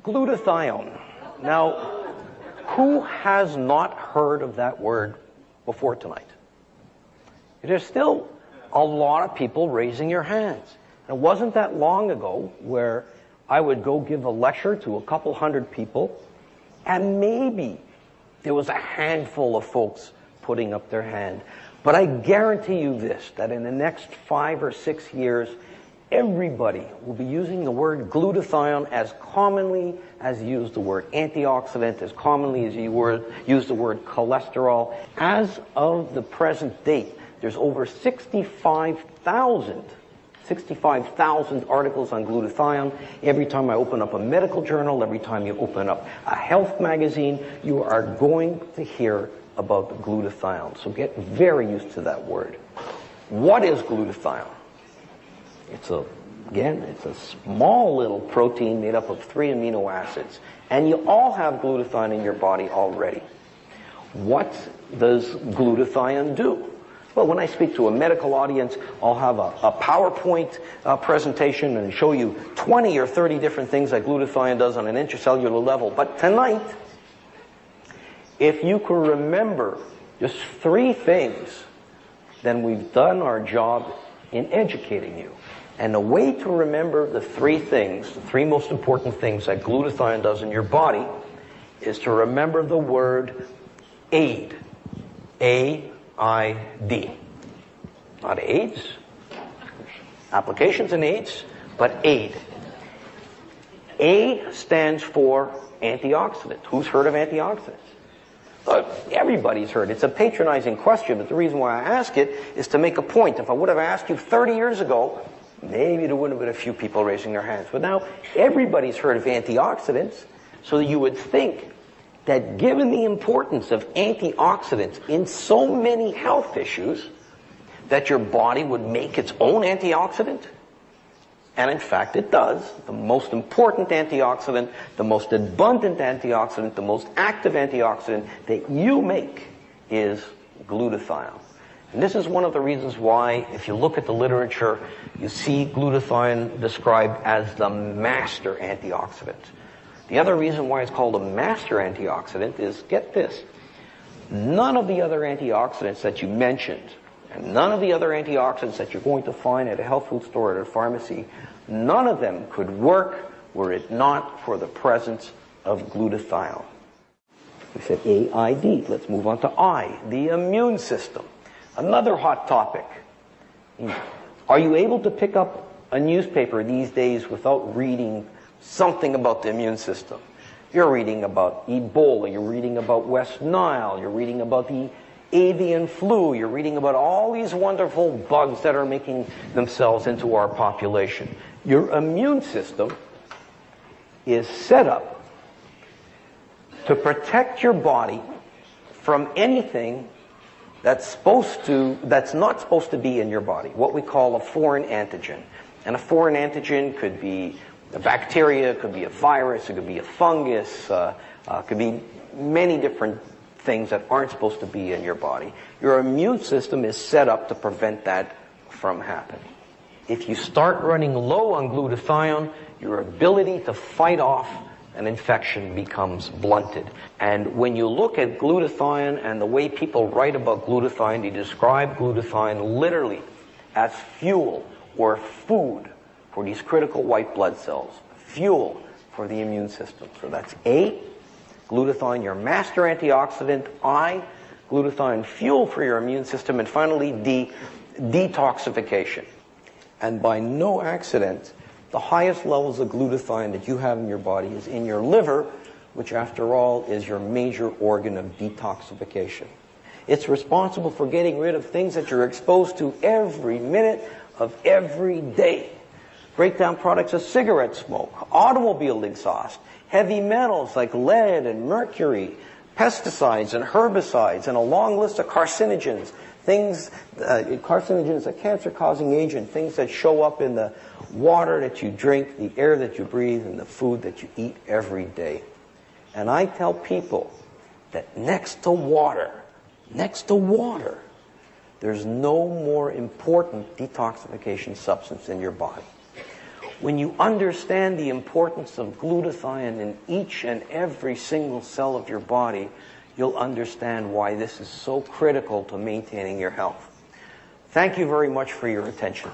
Glutathione. Now, who has not heard of that word before tonight? There's still a lot of people raising your hands. And it wasn't that long ago where I would go give a lecture to a couple hundred people, and maybe there was a handful of folks putting up their hand. But I guarantee you this, that in the next 5 or 6 years, everybody will be using the word glutathione as commonly as you use the word antioxidant, as commonly as you use the word cholesterol. As of the present date, there's over 65,000 articles on glutathione. Every time I open up a medical journal, every time you open up a health magazine, you are going to hear about glutathione. So get very used to that word. What is glutathione? It's a small little protein made up of 3 amino acids. And you all have glutathione in your body already. What does glutathione do? Well, when I speak to a medical audience, I'll have a PowerPoint presentation and show you 20 or 30 different things that glutathione does on an intracellular level. But tonight, if you can remember just 3 things, then we've done our job in educating you. And the way to remember the 3 things, the 3 most important things that glutathione does in your body, is to remember the word aid. A-I-D. Not AIDS, applications in AIDS, but aid. A stands for antioxidant. Who's heard of antioxidants? Everybody's heard. It's a patronizing question, but the reason why I ask it is to make a point. If I would have asked you 30 years ago, maybe there wouldn't have been a few people raising their hands. But now everybody's heard of antioxidants, so you would think that given the importance of antioxidants in so many health issues, that your body would make its own antioxidant. And in fact, it does. The most important antioxidant, the most abundant antioxidant, the most active antioxidant that you make is glutathione. And this is one of the reasons why, if you look at the literature, you see glutathione described as the master antioxidant. The other reason why it's called a master antioxidant is, get this, none of the other antioxidants that you mentioned, and none of the other antioxidants that you're going to find at a health food store or at a pharmacy, none of them could work were it not for the presence of glutathione. We said A-I-D. Let's move on to I, the immune system. Another hot topic. Are you able to pick up a newspaper these days without reading something about the immune system? You're reading about Ebola, you're reading about West Nile, you're reading about the avian flu, you're reading about all these wonderful bugs that are making themselves into our population. Your immune system is set up to protect your body from anything that's not supposed to be in your body, what we call a foreign antigen. And a foreign antigen could be a bacteria, it could be a virus, it could be a fungus, could be many different things that aren't supposed to be in your body. Your immune system is set up to prevent that from happening. If you start running low on glutathione, your ability to fight off an infection becomes blunted. And when you look at glutathione and the way people write about glutathione, they describe glutathione literally as fuel or food for these critical white blood cells, fuel for the immune system. So that's A, glutathione, your master antioxidant. I, glutathione, fuel for your immune system. And finally, D, detoxification. And by no accident, the highest levels of glutathione that you have in your body is in your liver, which after all is your major organ of detoxification. It's responsible for getting rid of things that you're exposed to every minute of every day. Breakdown products of cigarette smoke, automobile exhaust, heavy metals like lead and mercury, pesticides and herbicides, and a long list of carcinogens. Carcinogen is a cancer-causing agent, things that show up in the water that you drink, the air that you breathe, and the food that you eat every day. And I tell people that next to water, there's no more important detoxification substance in your body. When you understand the importance of glutathione in each and every single cell of your body, you'll understand why this is so critical to maintaining your health. Thank you very much for your attention.